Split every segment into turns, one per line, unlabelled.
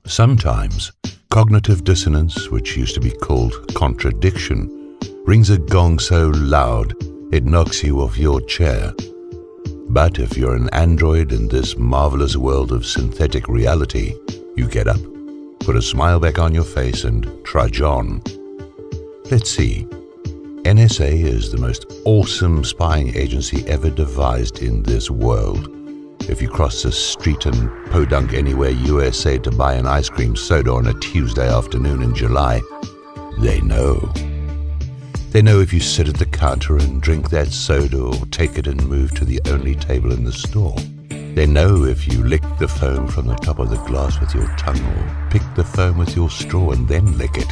Sometimes, cognitive dissonance, which used to be called contradiction, rings a gong so loud it knocks you off your chair. But if you're an android in this marvelous world of synthetic reality, you get up, put a smile back on your face and trudge on. Let's see. NSA is the most awesome spying agency ever devised in this world. If you cross the street in Podunk Anywhere, USA to buy an ice cream soda on a Tuesday afternoon in July, they know. They know if you sit at the counter and drink that soda or take it and move to the only table in the store. They know if you lick the foam from the top of the glass with your tongue or pick the foam with your straw and then lick it.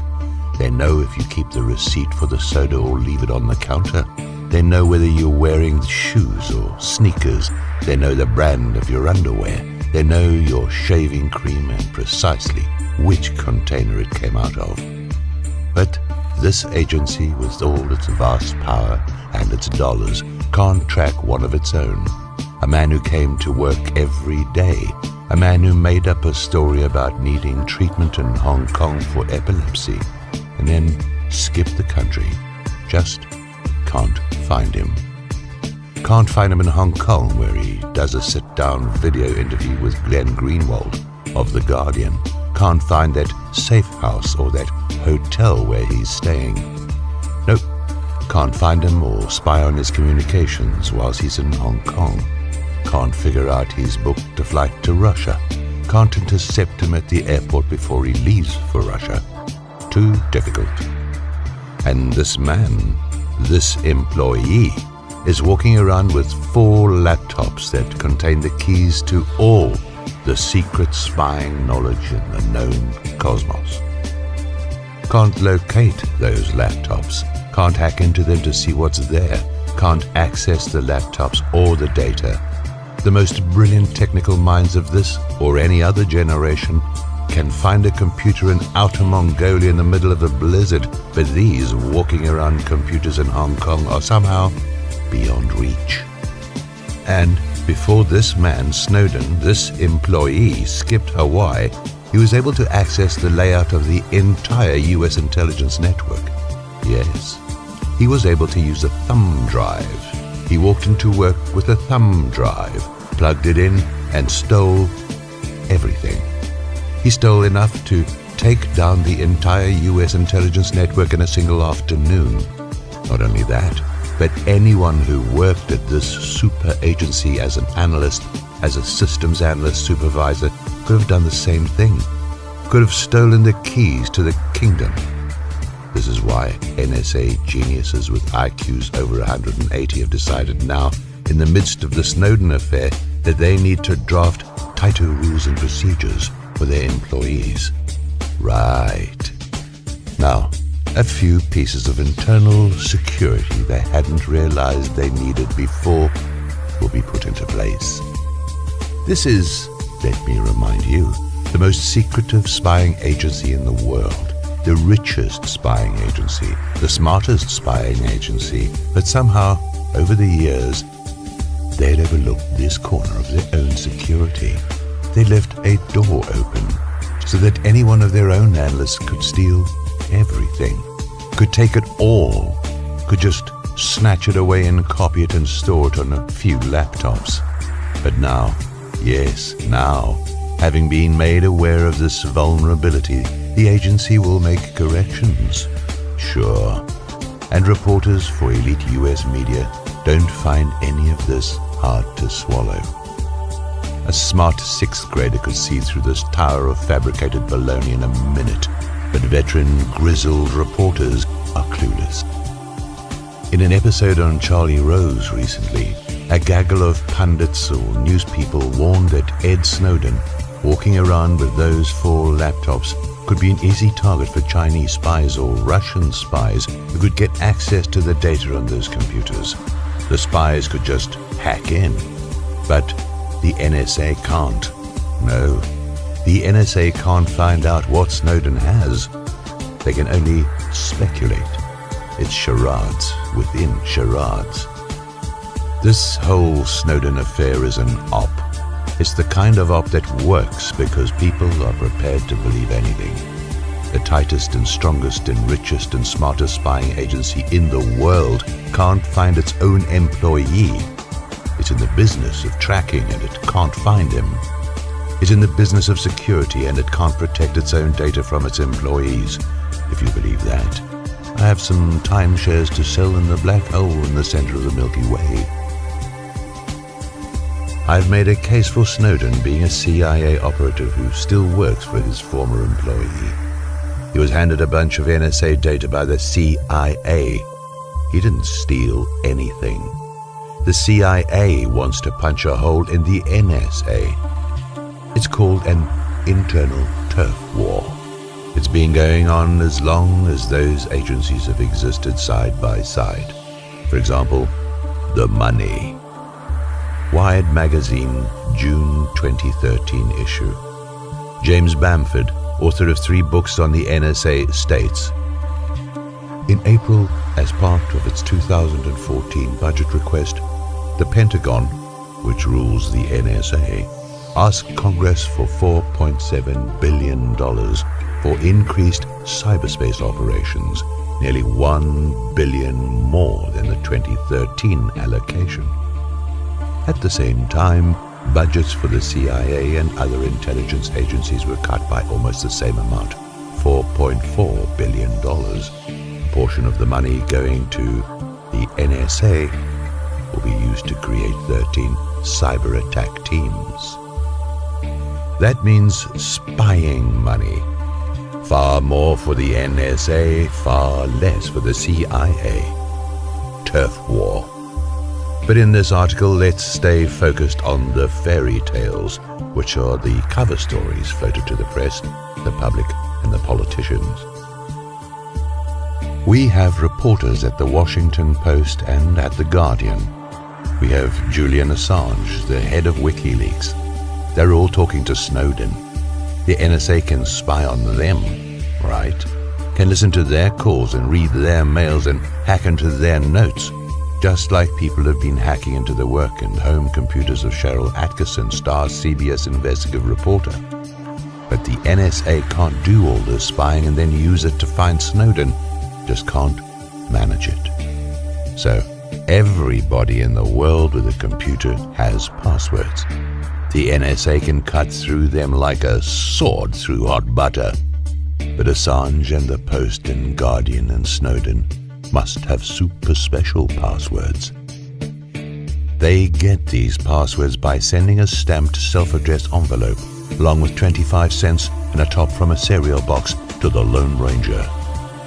They know if you keep the receipt for the soda or leave it on the counter. They know whether you're wearing shoes or sneakers. They know the brand of your underwear. They know your shaving cream and precisely which container it came out of. But this agency, with all its vast power and its dollars, can't track one of its own. A man who came to work every day. A man who made up a story about needing treatment in Hong Kong for epilepsy and then skipped the country. Just can't find him. Can't find him in Hong Kong, where he does a sit-down video interview with Glenn Greenwald of The Guardian. Can't find that safe house or that hotel where he's staying. Nope, can't find him or spy on his communications whilst he's in Hong Kong. Can't figure out he's booked a flight to Russia. Can't intercept him at the airport before he leaves for Russia. Too difficult. And this man, this employee, is walking around with 4 laptops that contain the keys to all the secret spying knowledge in the known cosmos. Can't locate those laptops, can't hack into them to see what's there, can't access the laptops or the data. The most brilliant technical minds of this or any other generation can find a computer in Outer Mongolia in the middle of a blizzard, but these walking around computers in Hong Kong are somehow beyond reach. And before this man, Snowden, this employee, skipped Hawaii, he was able to access the layout of the entire US intelligence network. Yes, he was able to use a thumb drive. He walked into work with a thumb drive, plugged it in, and stole everything. He stole enough to take down the entire US intelligence network in a single afternoon. Not only that, but anyone who worked at this super agency as an analyst, as a systems analyst supervisor, could have done the same thing. Could have stolen the keys to the kingdom. This is why NSA geniuses with IQs over 180 have decided now, in the midst of the Snowden affair, that they need to draft tighter rules and procedures for their employees. Right. Now, a few pieces of internal security they hadn't realized they needed before will be put into place. This is, let me remind you, the most secretive spying agency in the world, the richest spying agency, the smartest spying agency, but somehow, over the years, they'd overlooked this corner of their own security. They left a door open so that any one of their own analysts could steal everything, could take it all, could just snatch it away and copy it and store it on a few laptops. But now, yes, now, having been made aware of this vulnerability, the agency will make corrections. Sure. And reporters for elite US media don't find any of this hard to swallow. A smart 6th grader could see through this tower of fabricated baloney in a minute, but veteran, grizzled reporters are clueless. In an episode on Charlie Rose recently, a gaggle of pundits or news people warned that Ed Snowden, walking around with those 4 laptops, could be an easy target for Chinese spies or Russian spies who could get access to the data on those computers. The spies could just hack in, but the NSA can't. No, the NSA can't find out what Snowden has. They can only speculate. It's charades within charades. This whole Snowden affair is an op. It's the kind of op that works because people are prepared to believe anything. The tightest and strongest and richest and smartest spying agency in the world can't find its own employee. It's in the business of tracking and it can't find him. It's in the business of security and it can't protect its own data from its employees. If you believe that, I have some timeshares to sell in the black hole in the center of the Milky Way. I've made a case for Snowden being a CIA operative who still works for his former employee. He was handed a bunch of NSA data by the CIA. He didn't steal anything. The CIA wants to punch a hole in the NSA. It's called an internal turf war. It's been going on as long as those agencies have existed side by side. For example, the money. Wired magazine, June 2013 issue. James Bamford, author of 3 books on the NSA, states, in April, as part of its 2014 budget request, the Pentagon, which rules the NSA, asked Congress for $4.7 billion for increased cyberspace operations, nearly $1 billion more than the 2013 allocation. At the same time, budgets for the CIA and other intelligence agencies were cut by almost the same amount, $4.4 billion. A portion of the money going to the NSA will be used to create 13 cyber attack teams. That means spying money. Far more for the NSA, far less for the CIA. Turf war. But in this article, let's stay focused on the fairy tales, which are the cover stories floated to the press, the public, and the politicians. We have reporters at the Washington Post and at the Guardian. We have Julian Assange, the head of WikiLeaks. They're all talking to Snowden. The NSA can spy on them, right? Can listen to their calls and read their mails and hack into their notes. Just like people have been hacking into the work and home computers of Cheryl Atkinson, star CBS investigative reporter. But the NSA can't do all this spying and then use it to find Snowden. Just can't manage it. So everybody in the world with a computer has passwords. The NSA can cut through them like a sword through hot butter. But Assange and the Post and Guardian and Snowden must have super special passwords. They get these passwords by sending a stamped self-addressed envelope along with 25 cents and a top from a cereal box to the Lone Ranger.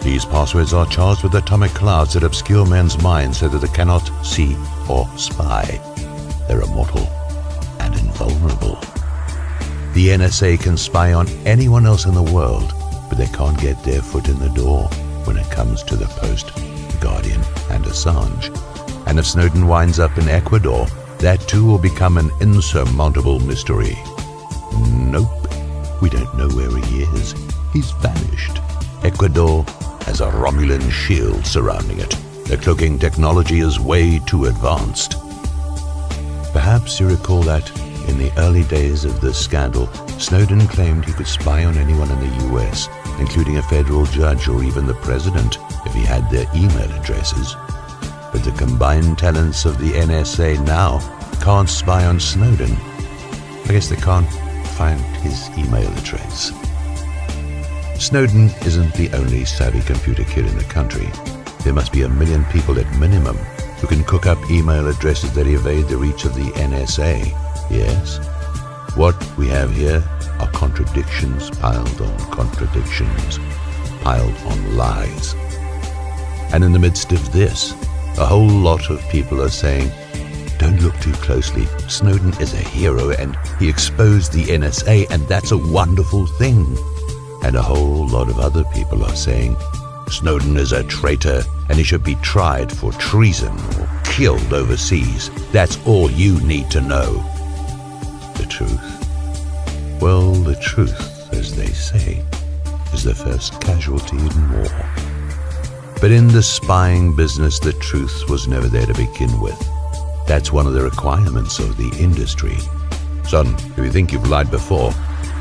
These passwords are charged with atomic clouds that obscure men's minds so that they cannot see or spy. They're immortal and invulnerable. The NSA can spy on anyone else in the world, but they can't get their foot in the door when it comes to the Post, the Guardian, and Assange. And if Snowden winds up in Ecuador, that too will become an insurmountable mystery. Nope, we don't know where he is. He's vanished. Ecuador has a Romulan shield surrounding it. The cloaking technology is way too advanced. Perhaps you recall that in the early days of this scandal, Snowden claimed he could spy on anyone in the US, including a federal judge or even the president, if he had their email addresses. But the combined talents of the NSA now can't spy on Snowden. I guess they can't find his email address. Snowden isn't the only savvy computer kid in the country. There must be 1 million people at minimum who can cook up email addresses that evade the reach of the NSA. Yes? What we have here are contradictions piled on contradictions, piled on lies. And in the midst of this, a whole lot of people are saying, don't look too closely. Snowden is a hero and he exposed the NSA and that's a wonderful thing. And a whole lot of other people are saying, Snowden is a traitor and he should be tried for treason or killed overseas. That's all you need to know. The truth? Well, the truth, as they say, is the first casualty in war. But in the spying business, the truth was never there to begin with. That's one of the requirements of the industry. Son, if you think you've lied before,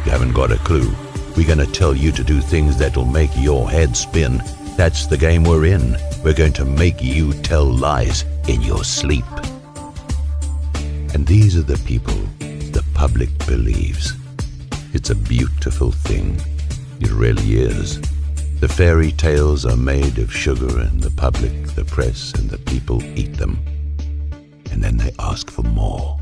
you haven't got a clue. We're going to tell you to do things that'll make your head spin. That's the game we're in. We're going to make you tell lies in your sleep. And these are the people the public believes. It's a beautiful thing. It really is. The fairy tales are made of sugar, and the public, the press, and the people eat them. And then they ask for more.